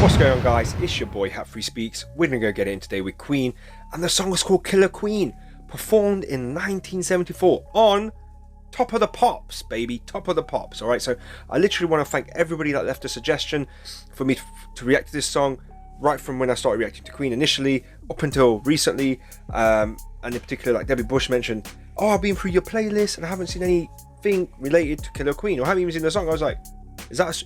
What's going on, guys? It's your boy Hat Free Speaks. We're gonna go get it in today with Queen, and the song was called Killer Queen, performed in 1974 on Top of the Pops, baby, Top of the Pops. All right, so I literally want to thank everybody that left a suggestion for me to react to this song, right from when I started reacting to Queen initially up until recently, and in particular, like Debbie Bush mentioned, oh, I've been through your playlist and I haven't seen anything related to Killer Queen, or I haven't even seen the song. I was like,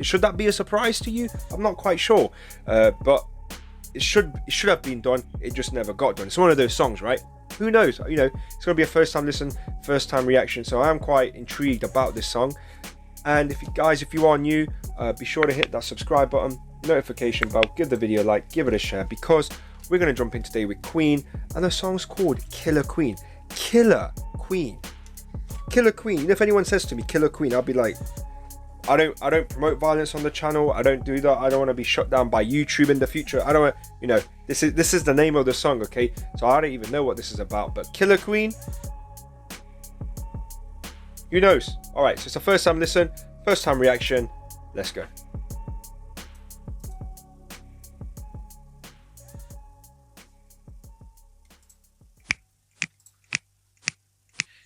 should that be a surprise to you? I'm not quite sure, but it should have been done. It just never got done. It's one of those songs, right? Who knows? You know, it's gonna be a first time listen, first time reaction. So I am quite intrigued about this song. And if you are new, be sure to hit that subscribe button, notification bell, give the video a like, give it a share, because we're gonna jump in today with Queen, and the song's called Killer Queen. Killer Queen. Killer Queen. You know, if anyone says to me Killer Queen, I'll be like, I don't promote violence on the channel. I don't do that. I don't want to be shut down by YouTube in the future. I don't want, you know, this is the name of the song, okay? So I don't even know what this is about. But Killer Queen, who knows? All right, so it's a first time listen, first time reaction. Let's go.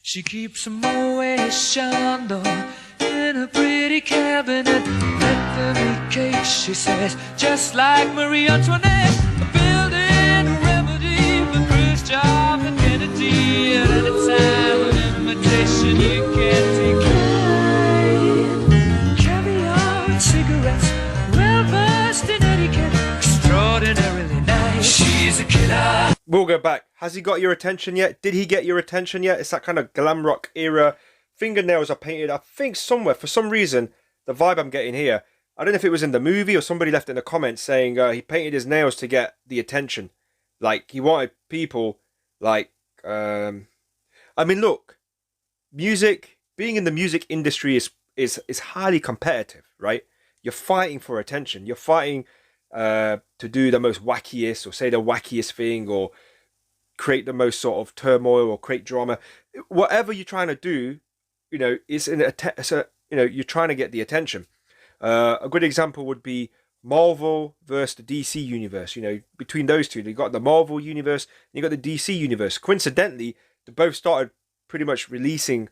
She keeps a Moet Chandon in a pretty cabinet. Let them eat cake, she says, just like Marie Antoinette. A building a remedy for Khrushchev and Kennedy. At any time, an imitation you can't decline. Caviar and cigarettes, well versed in etiquette, extraordinarily nice. She's a killer. We'll go back. Has he got your attention yet? Did he get your attention yet? It's that kind of glam rock era. Fingernails are painted, I think somewhere, for some reason, the vibe I'm getting here, I don't know if it was in the movie or somebody left in the comments saying he painted his nails to get the attention. Like, he wanted people, like, I mean, look, music, being in the music industry is highly competitive, right? You're fighting for attention. You're fighting to do the most wackiest, or say the wackiest thing, or create the most sort of turmoil, or create drama. Whatever you're trying to do, you know, you're trying to get the attention. A good example would be Marvel versus the DC universe. You know, between those two, you got the Marvel universe and you got the DC universe. Coincidentally, they both started pretty much releasing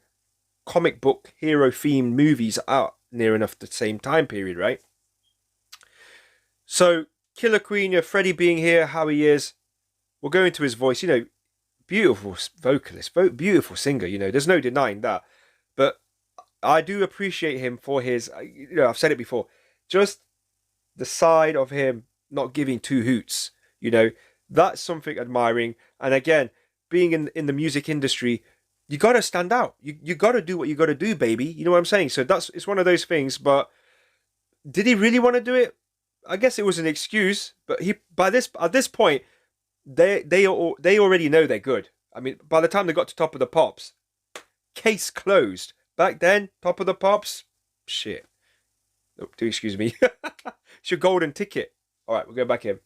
comic book hero themed movies out near enough the same time period, right? So Killer Queen, you know, Freddie being here, how he is, we'll go into his voice. You know, beautiful vocalist, beautiful singer. You know, there's no denying that. But I do appreciate him for his, you know, I've said it before, just the side of him not giving two hoots. You know, that's something admiring. And again, being in the music industry, you got to stand out. You got to do what you got to do, baby. You know what I'm saying? So it's one of those things. But did he really want to do it? I guess it was an excuse. But at this point, they already know they're good. I mean, by the time they got to Top of the Pops, case closed. Back then, Top of the Pops, shit. Oh, do excuse me. It's your golden ticket. All right, we'll go back in.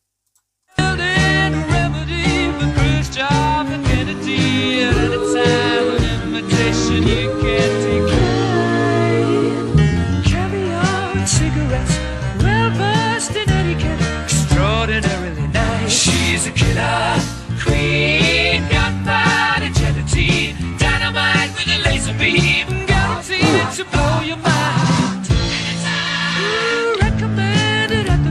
Remedy for Khrushchev and Kennedy. At any time, an imitation you can't decline. Caviar and cigarettes, well versed in etiquette, extraordinarily nice. She's a killer queen, gunpowder gelatine, dynamite with a laser beam, guaranteed to blow your mind. Ooh, recommended at the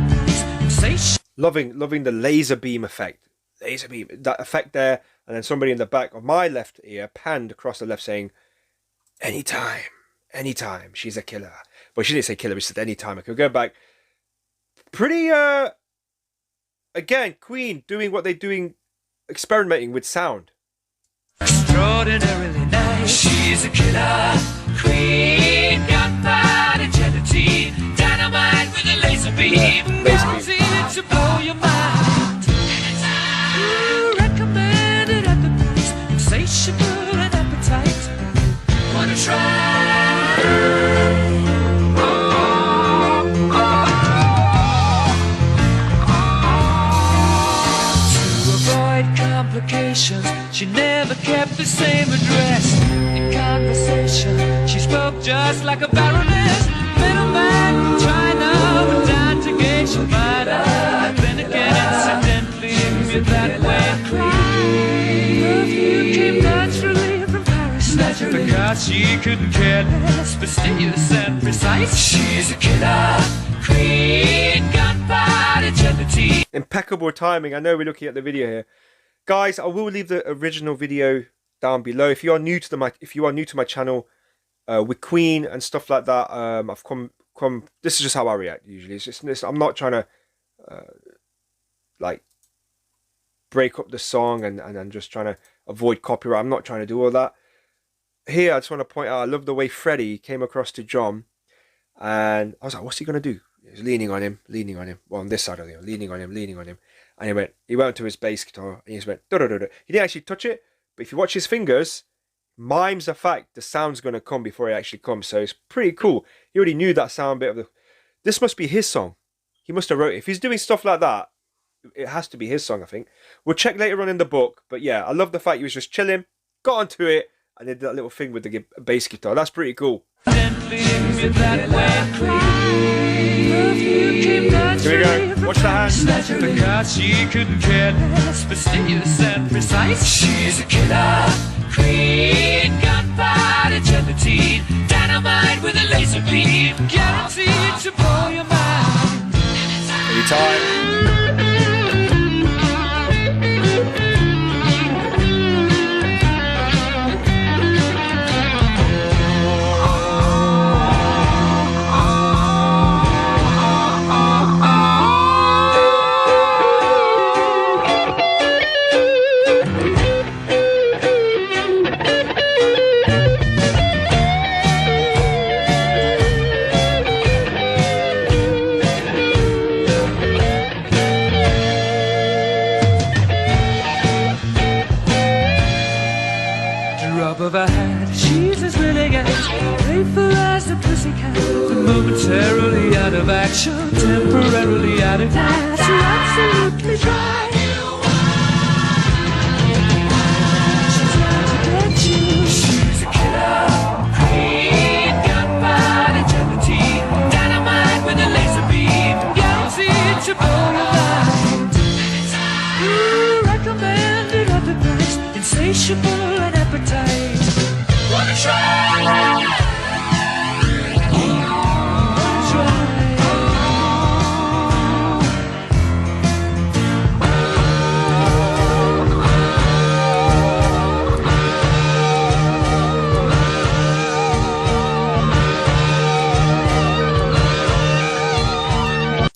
price. Loving the laser beam effect. Laser beam, that effect there, and then somebody in the back of my left ear panned across the left saying, anytime, she's a killer. Well, she didn't say killer, she said anytime. I could go back. Pretty, again, Queen doing what they're doing, experimenting with sound. Extraordinarily nice. She's a killer queen, gunpowder gelatine, dynamite with a laser beam, guaranteed to blow your mind. Ooh, recommended at the price, insatiable and appetite. Wanna try? To avoid complications, she never kept the same address. In conversation, she spoke just like a baroness. Middleman from China, but down to gauge your mind. me that way. Perfume came naturally from Paris, because she couldn't care less, fastidious and precise. She's a killer queen, gunpowder gelatine. Impeccable timing. I know we're looking at the video here, guys. I will leave the original video down below. If you are new to my channel with Queen and stuff like that, I've come. This is just how I react usually. It's just this. I'm not trying to like break up the song and just trying to avoid copyright. I'm not trying to do all that. Here, I just want to point out, I love the way Freddie came across to John, and I was like, what's he gonna do? He was leaning on him. Well, on this side of the leaning on him, and he went to his bass guitar and he just went da da da da. He didn't actually touch it, but if you watch his fingers, mimes the fact the sound's gonna come before it actually comes. So it's pretty cool. He already knew that sound bit of the. This must be his song. He must have wrote it. If he's doing stuff like that, it has to be his song, I think. We'll check later on in the book. But yeah, I love the fact he was just chilling, got onto it, and did that little thing with the bass guitar. That's pretty cool. Here we go. Watch the hands. Because she couldn't care less, fastidious and precise. She's a killer queen, gunpowder gelatine, dynamite with a laser beam, guaranteed to blow your mind. Anytime. Of a hat, she's as willing as playful as the pussycat, but momentarily out of action, temporarily out of gas. You're absolutely dry. She's out to get you. She's a killer queen, gunpowder gelatine, dynamite with a laser beam, guaranteed to blow your mind. You recommended at the price, insatiable and appetite. Wanna try?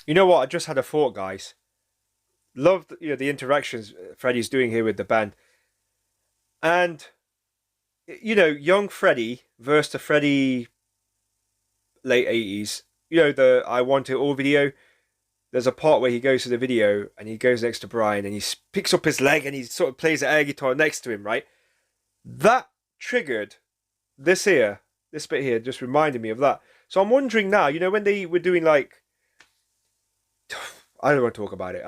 You know what? I just had a thought, guys. Love the interactions Freddie's doing here with the band, and young Freddie versus the Freddie late 80s. The I Want It All video. There's a part where he goes to the video and he goes next to Brian and he picks up his leg and he sort of plays the air guitar next to him, right? That triggered this bit here, just reminded me of that. So I'm wondering now, when they were doing like, I don't want to talk about it,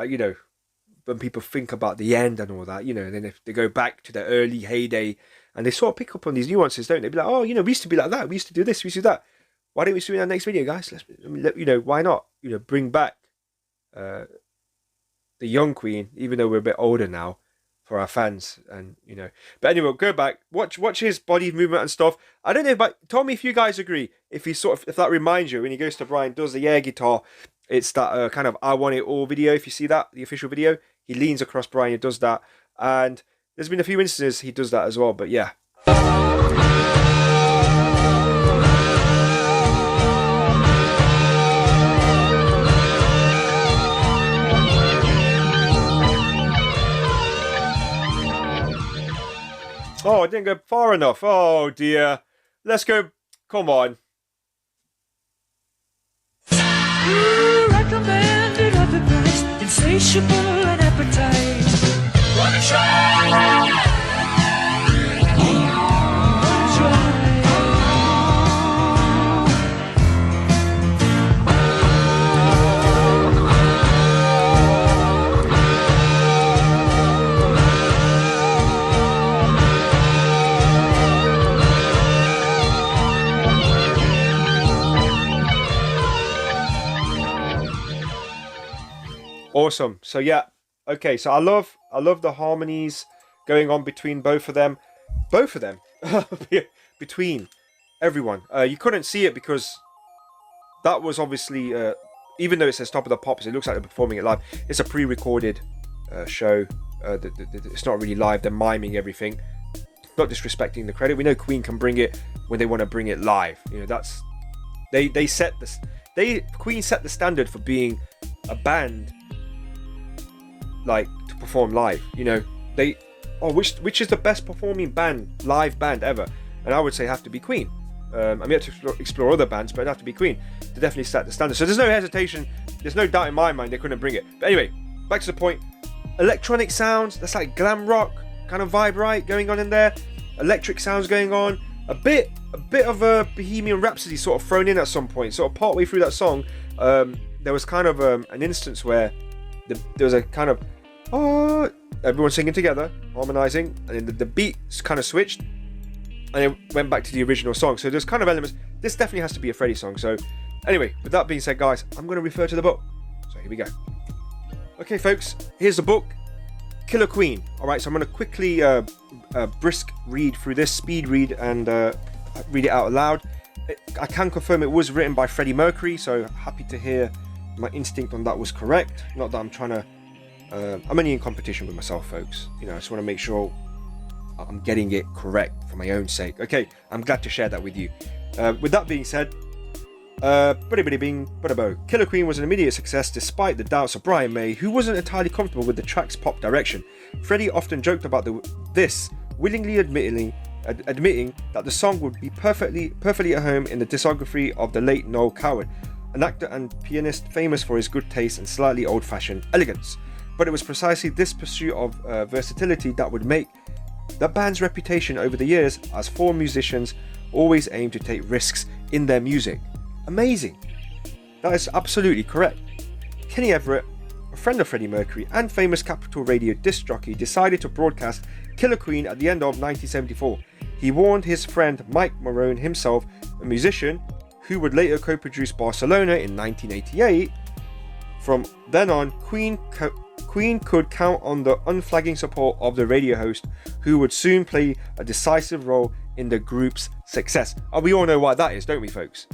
when people think about the end and all that, and then if they go back to the early heyday and they sort of pick up on these nuances, don't they? Be like, oh, we used to be like that, we used to do this, we used to do that. Why don't we do it in our next video, guys? Why not? Bring back the young Queen, even though we're a bit older now, for our fans, and But anyway, go back, watch his body movement and stuff. I don't know, but tell me if you guys agree. If that reminds you when he goes to Brian, does the air guitar. It's that kind of I Want It All video. If you see that, the official video, he leans across Brian, he does that. And there's been a few instances he does that as well, but yeah. Oh, I didn't go far enough. Oh dear. Let's go. Come on. You recommended at the price, insatiable and appetite. Wanna try? Awesome. So yeah, okay. So I love I love the harmonies going on between both of them. Between everyone. You couldn't see it because that was obviously, even though it says Top of the Pops, it looks like they're performing it live. It's a pre-recorded show. It's not really live. They're miming everything. Not disrespecting the credit. We know Queen can bring it when they want to bring it live. You know, that's Queen set the standard for being a band like to perform live. You know, which is the best performing live band ever? And I would say have to be Queen. I mean, to explore other bands, but it'd have to be Queen to definitely set the standard. So there's no hesitation. There's no doubt in my mind they couldn't bring it. But anyway, back to the point. Electronic sounds. That's like glam rock kind of vibe, right? Going on in there. Electric sounds going on. A bit of a Bohemian Rhapsody sort of thrown in at some point. Sort of partway through that song, there was kind of an instance where there was a kind of everyone singing together, harmonizing, and then the beats kind of switched, and it went back to the original song. So there's kind of elements. This definitely has to be a Freddie song. So anyway, with that being said, guys, I'm going to refer to the book. So here we go. Okay, folks, here's the book, Killer Queen. All right, so I'm going to quickly brisk read through this, speed read, and read it out loud. I can confirm it was written by Freddie Mercury, so happy to hear my instinct on that was correct. Not that I'm trying to I'm only in competition with myself, folks. You know, I just want to make sure I'm getting it correct for my own sake. Okay, I'm glad to share that with you. With that being said, Killer Queen was an immediate success despite the doubts of Brian May, who wasn't entirely comfortable with the track's pop direction. Freddie often joked about this, willingly admitting that the song would be perfectly at home in the discography of the late Noel Coward, an actor and pianist famous for his good taste and slightly old-fashioned elegance. But it was precisely this pursuit of versatility that would make the band's reputation over the years, as four musicians always aim to take risks in their music. Amazing. That is absolutely correct. Kenny Everett, a friend of Freddie Mercury and famous Capitol Radio disc jockey, decided to broadcast Killer Queen at the end of 1974. He warned his friend Mike Morone, himself a musician, who would later co-produce Barcelona in 1988. From then on, Queen could count on the unflagging support of the radio host, who would soon play a decisive role in the group's success. And we all know why that is, don't we, folks?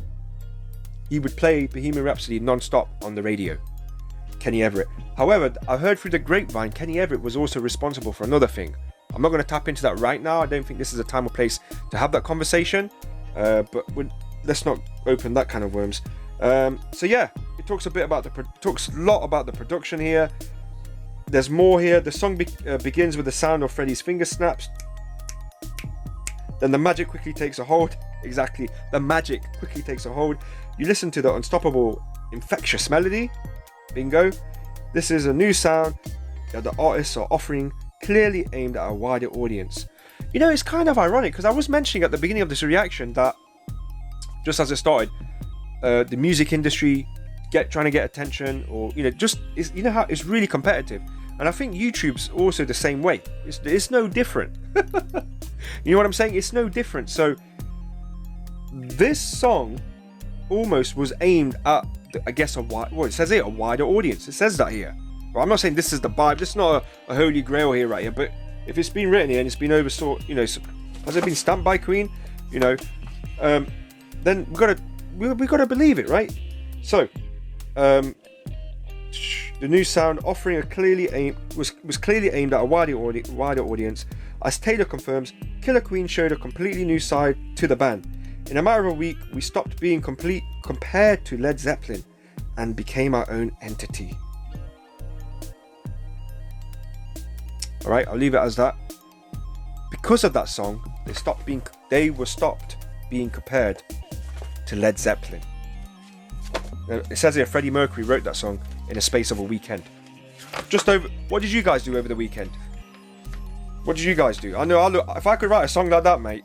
He would play Bohemian Rhapsody non-stop on the radio. Kenny Everett. However, I heard through the grapevine Kenny Everett was also responsible for another thing. I'm not going to tap into that right now. I don't think this is a time or place to have that conversation. But let's not open that kind of worms. So yeah, it talks a lot about the production here. There's more here. The song begins with the sound of Freddie's finger snaps. Then the magic quickly takes a hold. Exactly, the magic quickly takes a hold. You listen to the unstoppable, infectious melody. Bingo. This is a new sound that the artists are offering, clearly aimed at a wider audience. You know, it's kind of ironic because I was mentioning at the beginning of this reaction that just as it started, the music industry trying to get attention, or how it's really competitive, and I think YouTube's also the same way. It's no different. You know what I'm saying? It's no different. So this song almost was aimed at, I guess, a wider audience. It says that here. Well, I'm not saying this is the Bible. This is not a holy grail here, right here. But if it's been written here and it's been oversought, has it been stamped by Queen? Then we gotta believe it, right? So, the new sound offering was clearly aimed at a wider audience. As Taylor confirms, Killer Queen showed a completely new side to the band. In a matter of a week, we stopped being compared to Led Zeppelin and became our own entity. Alright, I'll leave it as that. Because of that song, they were stopped being compared to Led Zeppelin. Now, it says here Freddie Mercury wrote that song in a space of a weekend. What did you guys do over the weekend? What did you guys do? If I could write a song like that, mate.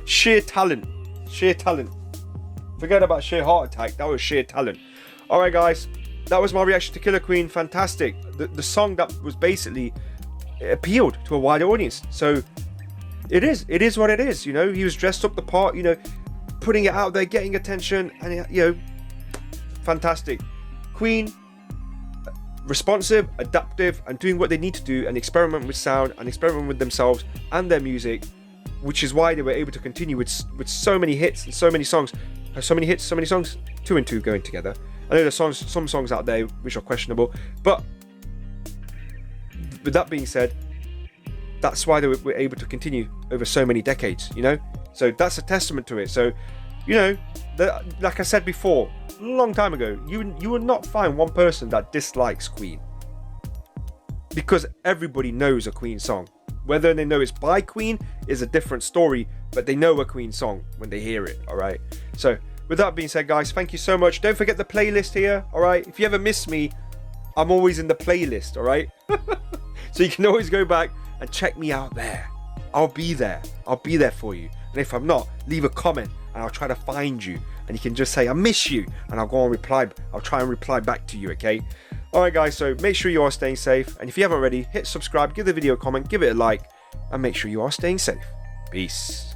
Sheer talent. Forget about sheer heart attack. That was sheer talent. Alright, guys. That was my reaction to Killer Queen. Fantastic. The song that was basically, it appealed to a wider audience. So it is what it is. He was dressed up the part, putting it out there, getting attention, and fantastic. Queen, responsive, adaptive, and doing what they need to do and experiment with sound and experiment with themselves and their music, which is why they were able to continue with so many hits and so many songs. So many hits, so many songs, 2 and 2 going together. I know there's some songs out there which are questionable, but with that being said, that's why they were able to continue over so many decades, you know? So that's a testament to it. So, you know, like I said before, a long time ago, you will not find one person that dislikes Queen, because everybody knows a Queen song. Whether they know it's by Queen is a different story, but they know a Queen song when they hear it, all right? So with that being said, guys, thank you so much. Don't forget the playlist here, all right? If you ever miss me, I'm always in the playlist, all right? So you can always go back and check me out there. I'll be there. I'll be there for you. And if I'm not, leave a comment and I'll try to find you. And you can just say, I miss you. And I'll go and reply. I'll try and reply back to you, okay? Alright guys, so make sure you are staying safe. And if you haven't already, hit subscribe, give the video a comment, give it a like. And make sure you are staying safe. Peace.